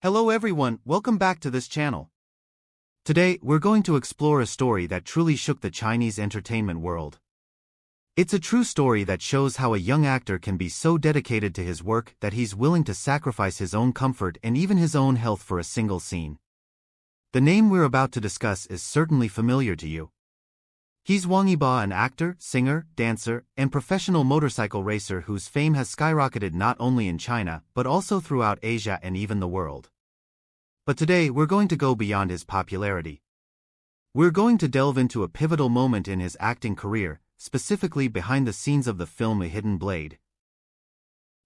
Hello everyone, welcome back to this channel. Today, we're going to explore a story that truly shook the Chinese entertainment world. It's a true story that shows how a young actor can be so dedicated to his work that he's willing to sacrifice his own comfort and even his own health for a single scene. The name we're about to discuss is certainly familiar to you. He's Wang Yibo, an actor, singer, dancer, and professional motorcycle racer whose fame has skyrocketed not only in China but also throughout Asia and even the world. But today we're going to go beyond his popularity. We're going to delve into a pivotal moment in his acting career, specifically behind the scenes of the film A Hidden Blade.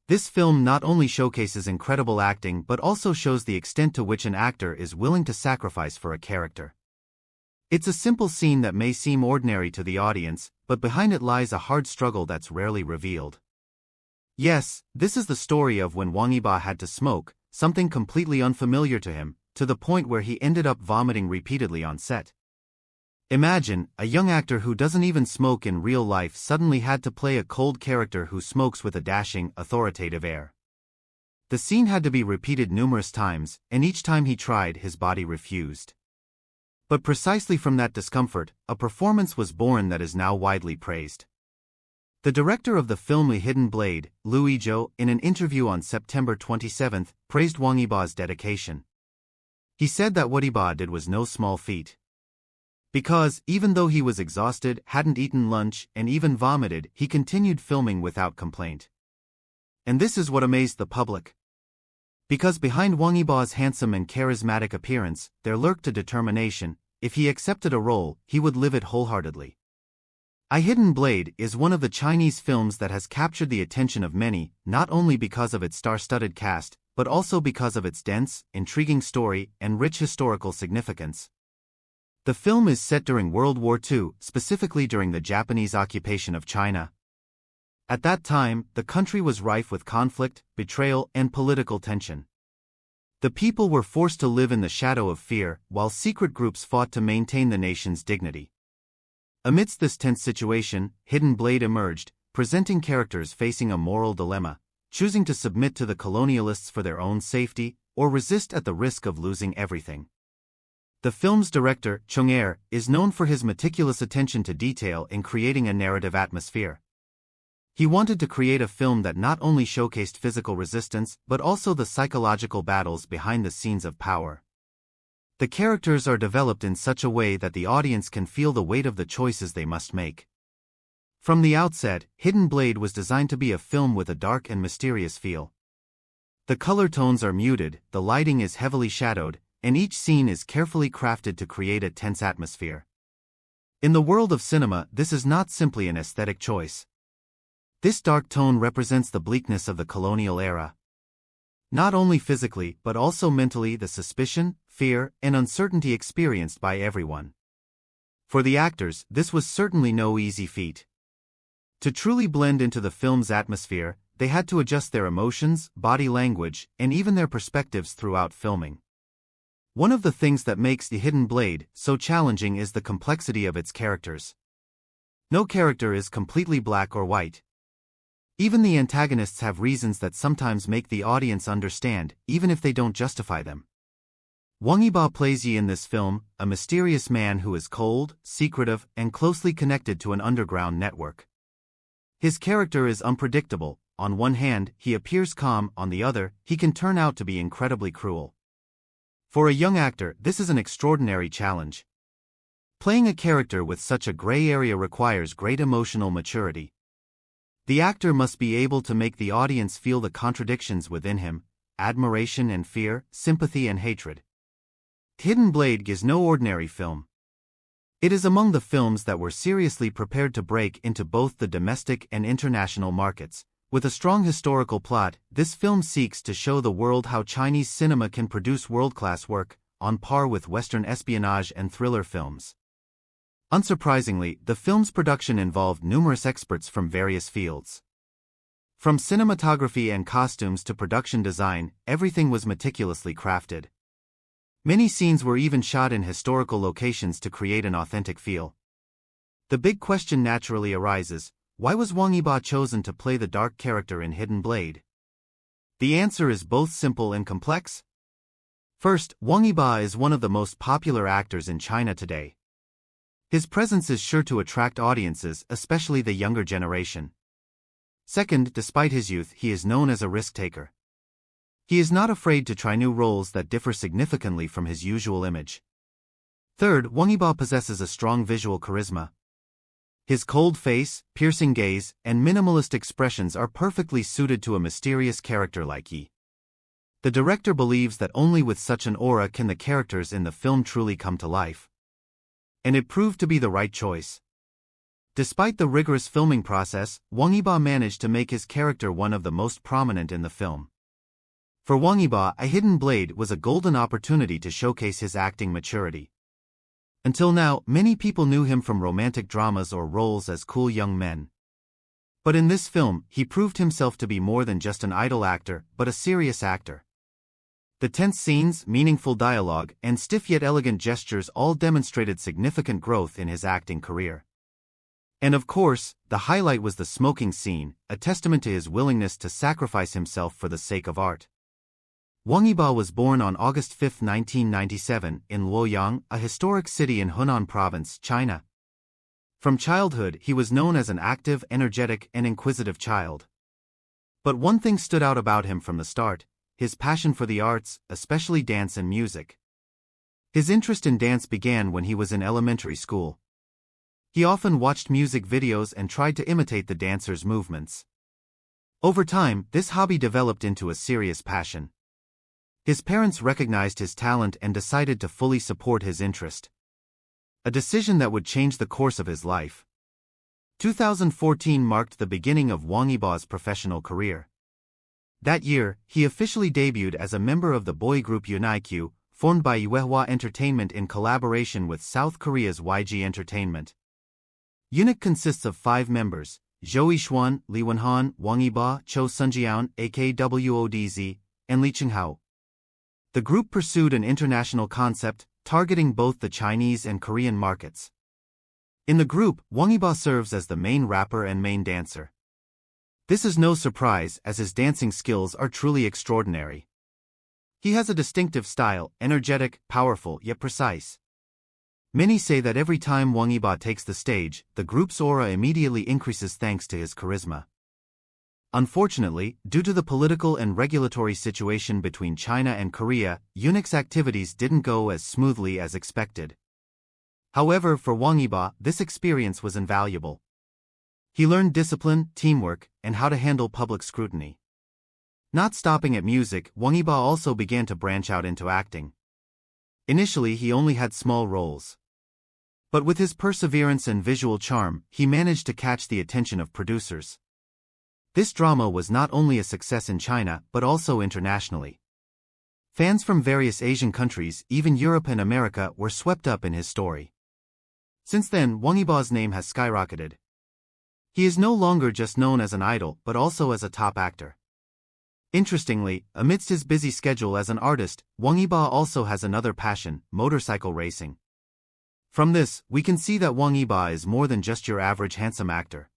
This film not only showcases incredible acting but also shows the extent to which an actor is willing to sacrifice for a character. It's a simple scene that may seem ordinary to the audience, but behind it lies a hard struggle that's rarely revealed. Yes, this is the story of when Wang Yibo had to smoke, something completely unfamiliar to him, to the point where he ended up vomiting repeatedly on set. Imagine, a young actor who doesn't even smoke in real life suddenly had to play a cold character who smokes with a dashing, authoritative air. The scene had to be repeated numerous times, and each time he tried, his body refused. But precisely from that discomfort, a performance was born that is now widely praised. The director of the film A Hidden Blade, Liu Yizhou, in an interview on September 27, praised Wang Yibo's dedication. He said that what Yibo did was no small feat. Because, even though he was exhausted, hadn't eaten lunch, and even vomited, he continued filming without complaint. And this is what amazed the public. Because behind Wang Yibo's handsome and charismatic appearance, there lurked a determination. If he accepted a role, he would live it wholeheartedly. A Hidden Blade is one of the Chinese films that has captured the attention of many, not only because of its star-studded cast, but also because of its dense, intriguing story and rich historical significance. The film is set during World War II, specifically during the Japanese occupation of China. At that time, the country was rife with conflict, betrayal, and political tension. The people were forced to live in the shadow of fear, while secret groups fought to maintain the nation's dignity. Amidst this tense situation, Hidden Blade emerged, presenting characters facing a moral dilemma, choosing to submit to the colonialists for their own safety, or resist at the risk of losing everything. The film's director, Chong is known for his meticulous attention to detail in creating a narrative atmosphere. He wanted to create a film that not only showcased physical resistance but also the psychological battles behind the scenes of power. The characters are developed in such a way that the audience can feel the weight of the choices they must make. From the outset, Hidden Blade was designed to be a film with a dark and mysterious feel. The color tones are muted, the lighting is heavily shadowed, and each scene is carefully crafted to create a tense atmosphere. In the world of cinema, this is not simply an aesthetic choice. This dark tone represents the bleakness of the colonial era. Not only physically but also mentally, the suspicion, fear, and uncertainty experienced by everyone. For the actors, this was certainly no easy feat. To truly blend into the film's atmosphere, they had to adjust their emotions, body language, and even their perspectives throughout filming. One of the things that makes The Hidden Blade so challenging is the complexity of its characters. No character is completely black or white. Even the antagonists have reasons that sometimes make the audience understand, even if they don't justify them. Wang Yibo plays Yi in this film, a mysterious man who is cold, secretive, and closely connected to an underground network. His character is unpredictable. On one hand, he appears calm, on the other, he can turn out to be incredibly cruel. For a young actor, this is an extraordinary challenge. Playing a character with such a gray area requires great emotional maturity. The actor must be able to make the audience feel the contradictions within him, admiration and fear, sympathy and hatred. Hidden Blade is no ordinary film. It is among the films that were seriously prepared to break into both the domestic and international markets. With a strong historical plot, this film seeks to show the world how Chinese cinema can produce world-class work, on par with Western espionage and thriller films. Unsurprisingly, the film's production involved numerous experts from various fields. From cinematography and costumes to production design, everything was meticulously crafted. Many scenes were even shot in historical locations to create an authentic feel. The big question naturally arises: why was Wang Yibo chosen to play the dark character in Hidden Blade? The answer is both simple and complex. First, Wang Yibo is one of the most popular actors in China today. His presence is sure to attract audiences, especially the younger generation. Second, despite his youth, he is known as a risk-taker. He is not afraid to try new roles that differ significantly from his usual image. Third, Wang Yibo possesses a strong visual charisma. His cold face, piercing gaze, and minimalist expressions are perfectly suited to a mysterious character like Yi. The director believes that only with such an aura can the characters in the film truly come to life. And it proved to be the right choice. Despite the rigorous filming process, Wang Yibo managed to make his character one of the most prominent in the film. For Wang Yibo, A Hidden Blade was a golden opportunity to showcase his acting maturity. Until now, many people knew him from romantic dramas or roles as cool young men. But in this film, he proved himself to be more than just an idle actor, but a serious actor. The tense scenes, meaningful dialogue, and stiff yet elegant gestures all demonstrated significant growth in his acting career. And of course, the highlight was the smoking scene, a testament to his willingness to sacrifice himself for the sake of art. Wang Yibo was born on August 5, 1997, in Luoyang, a historic city in Hunan Province, China. From childhood, he was known as an active, energetic, and inquisitive child. But one thing stood out about him from the start: his passion for the arts, especially dance and music. His interest in dance began when he was in elementary school. He often watched music videos and tried to imitate the dancers' movements. Over time, this hobby developed into a serious passion. His parents recognized his talent and decided to fully support his interest. A decision that would change the course of his life. 2014 marked the beginning of Wang Yibo's professional career. That year, he officially debuted as a member of the boy group Uniq, formed by Yuehua Entertainment in collaboration with South Korea's YG Entertainment. Uniq consists of 5 members: Zhou Yishuan, Li Wenhan, Wang Yibo, Cho Sunjian, AKWODZ, and Li Qinghao. The group pursued an international concept, targeting both the Chinese and Korean markets. In the group, Wang Yibo serves as the main rapper and main dancer. This is no surprise, as his dancing skills are truly extraordinary. He has a distinctive style, energetic, powerful, yet precise. Many say that every time Wang Yibo takes the stage, the group's aura immediately increases thanks to his charisma. Unfortunately, due to the political and regulatory situation between China and Korea, Uniq's activities didn't go as smoothly as expected. However, for Wang Yibo, this experience was invaluable. He learned discipline, teamwork, and how to handle public scrutiny. Not stopping at music, Wang Yibo also began to branch out into acting. Initially, he only had small roles. But with his perseverance and visual charm, he managed to catch the attention of producers. This drama was not only a success in China, but also internationally. Fans from various Asian countries, even Europe and America, were swept up in his story. Since then, Wang Yibo's name has skyrocketed. He is no longer just known as an idol, but also as a top actor. Interestingly, amidst his busy schedule as an artist, Wang Yibo also has another passion: motorcycle racing. From this, we can see that Wang Yibo is more than just your average handsome actor.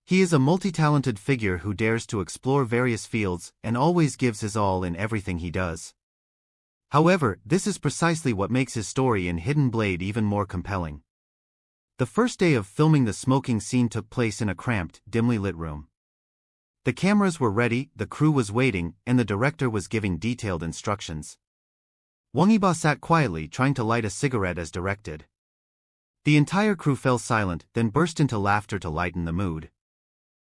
He is a multi-talented figure who dares to explore various fields and always gives his all in everything he does. However, this is precisely what makes his story in Hidden Blade even more compelling. The first day of filming the smoking scene took place in a cramped, dimly lit room. The cameras were ready, the crew was waiting, and the director was giving detailed instructions. Wang Yibo sat quietly trying to light a cigarette as directed. The entire crew fell silent, then burst into laughter to lighten the mood.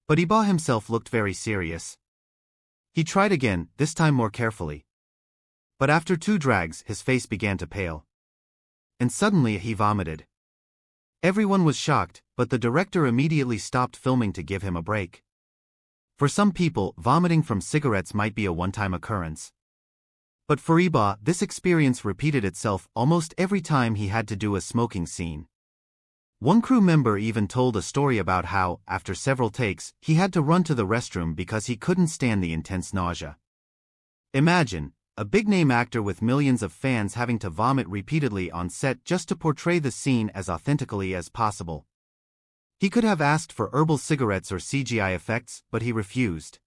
But Yibo himself looked very serious. He tried again, this time more carefully. But after 2 drags, his face began to pale. And suddenly he vomited. Everyone was shocked, but the director immediately stopped filming to give him a break. For some people, vomiting from cigarettes might be a one-time occurrence. But for Yibo, this experience repeated itself almost every time he had to do a smoking scene. One crew member even told a story about how, after several takes, he had to run to the restroom because he couldn't stand the intense nausea. Imagine, a big-name actor with millions of fans having to vomit repeatedly on set just to portray the scene as authentically as possible. He could have asked for herbal cigarettes or CGI effects, but he refused.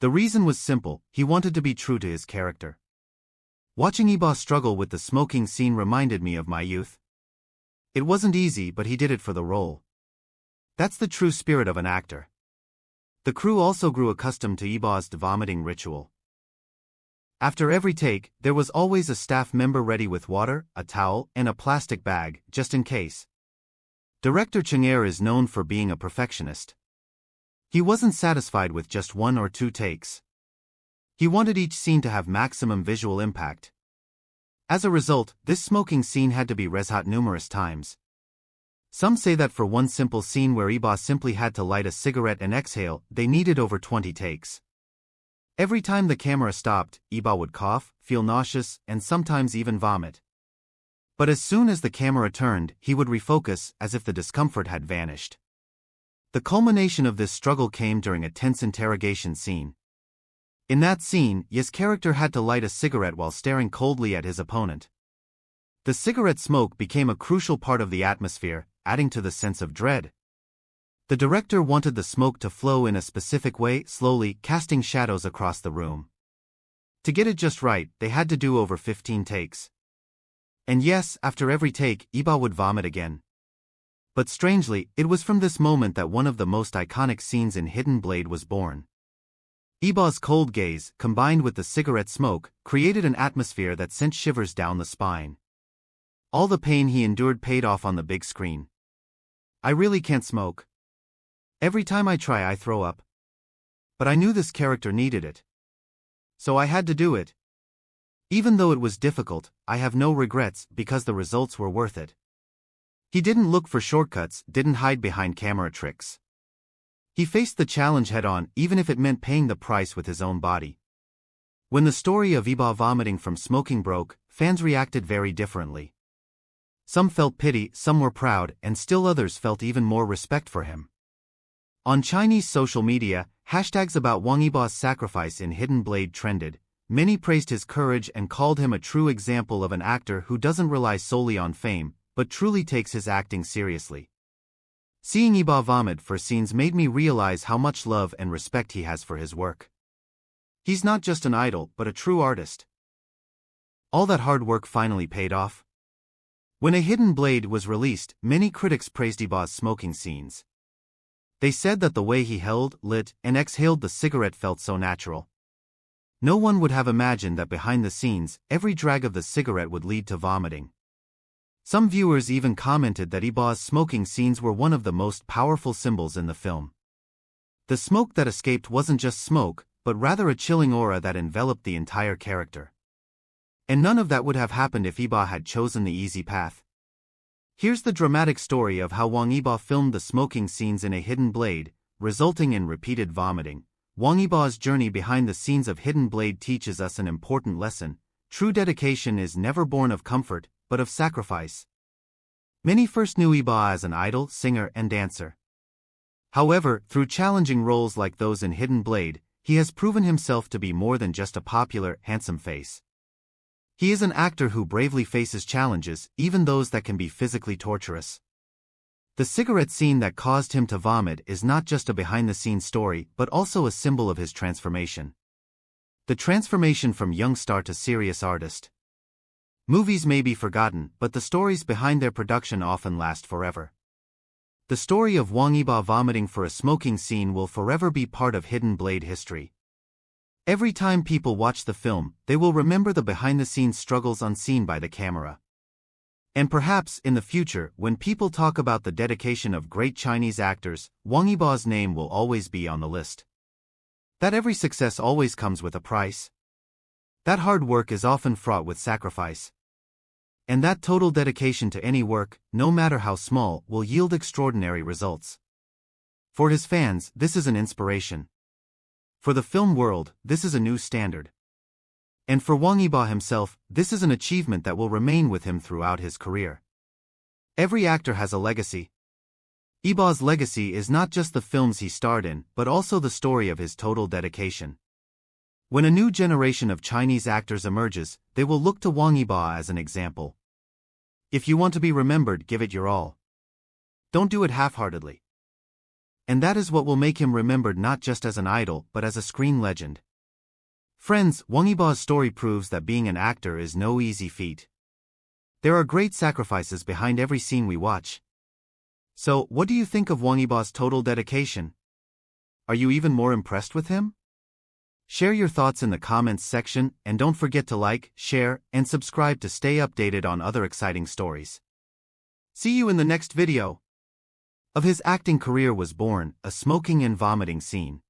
The reason was simple: he wanted to be true to his character. Watching Yibo struggle with the smoking scene reminded me of my youth. It wasn't easy, but he did it for the role. That's the true spirit of an actor. The crew also grew accustomed to Yibo's vomiting ritual. After every take, there was always a staff member ready with water, a towel, and a plastic bag, just in case. Director Cheng Er is known for being a perfectionist. He wasn't satisfied with just 1 or 2 takes. He wanted each scene to have maximum visual impact. As a result, this smoking scene had to be reshot numerous times. Some say that for one simple scene where Yibo simply had to light a cigarette and exhale, they needed over 20 takes. Every time the camera stopped, Yibo would cough, feel nauseous, and sometimes even vomit. But as soon as the camera turned, he would refocus, as if the discomfort had vanished. The culmination of this struggle came during a tense interrogation scene. In that scene, Yi's character had to light a cigarette while staring coldly at his opponent. The cigarette smoke became a crucial part of the atmosphere, adding to the sense of dread. The director wanted the smoke to flow in a specific way, slowly, casting shadows across the room. To get it just right, they had to do over 15 takes. And yes, after every take, Yibo would vomit again. But strangely, it was from this moment that one of the most iconic scenes in Hidden Blade was born. Yibo's cold gaze, combined with the cigarette smoke, created an atmosphere that sent shivers down the spine. All the pain he endured paid off on the big screen. I really can't smoke. Every time I try, I throw up. But I knew this character needed it. So I had to do it. Even though it was difficult, I have no regrets because the results were worth it. He didn't look for shortcuts, didn't hide behind camera tricks. He faced the challenge head-on, even if it meant paying the price with his own body. When the story of Yibo vomiting from smoking broke, fans reacted very differently. Some felt pity, some were proud, and still others felt even more respect for him. On Chinese social media, hashtags about Wang Yibo's sacrifice in Hidden Blade trended. Many praised his courage and called him a true example of an actor who doesn't rely solely on fame, but truly takes his acting seriously. Seeing Yibo vomit for scenes made me realize how much love and respect he has for his work. He's not just an idol, but a true artist. All that hard work finally paid off. When A Hidden Blade was released, many critics praised Yibo's smoking scenes. They said that the way he held, lit, and exhaled the cigarette felt so natural. No one would have imagined that behind the scenes, every drag of the cigarette would lead to vomiting. Some viewers even commented that Yibo's smoking scenes were one of the most powerful symbols in the film. The smoke that escaped wasn't just smoke, but rather a chilling aura that enveloped the entire character. And none of that would have happened if Yibo had chosen the easy path. Here's the dramatic story of how Wang Yibo filmed the smoking scenes in A Hidden Blade, resulting in repeated vomiting. Wang Yibo's journey behind the scenes of Hidden Blade teaches us an important lesson. True dedication is never born of comfort, but of sacrifice. Many first knew Yibo as an idol, singer, and dancer. However, through challenging roles like those in Hidden Blade, he has proven himself to be more than just a popular, handsome face. He is an actor who bravely faces challenges, even those that can be physically torturous. The cigarette scene that caused him to vomit is not just a behind-the-scenes story, but also a symbol of his transformation. The transformation from young star to serious artist. Movies may be forgotten, but the stories behind their production often last forever. The story of Wang Yibo vomiting for a smoking scene will forever be part of Hidden Blade history. Every time people watch the film, they will remember the behind-the-scenes struggles unseen by the camera. And perhaps, in the future, when people talk about the dedication of great Chinese actors, Wang Yibo's name will always be on the list. That every success always comes with a price. That hard work is often fraught with sacrifice. And that total dedication to any work, no matter how small, will yield extraordinary results. For his fans, this is an inspiration. For the film world, this is a new standard. And for Wang Yibo himself, this is an achievement that will remain with him throughout his career. Every actor has a legacy. Yibo's legacy is not just the films he starred in, but also the story of his total dedication. When a new generation of Chinese actors emerges, they will look to Wang Yibo as an example. If you want to be remembered, give it your all. Don't do it half-heartedly. And that is what will make him remembered not just as an idol, but as a screen legend. Friends, Wang Yibo's story proves that being an actor is no easy feat. There are great sacrifices behind every scene we watch. So, what do you think of Wang Yibo's total dedication? Are you even more impressed with him? Share your thoughts in the comments section and don't forget to like, share, and subscribe to stay updated on other exciting stories. See you in the next video. Of his acting career was born a smoking and vomiting scene.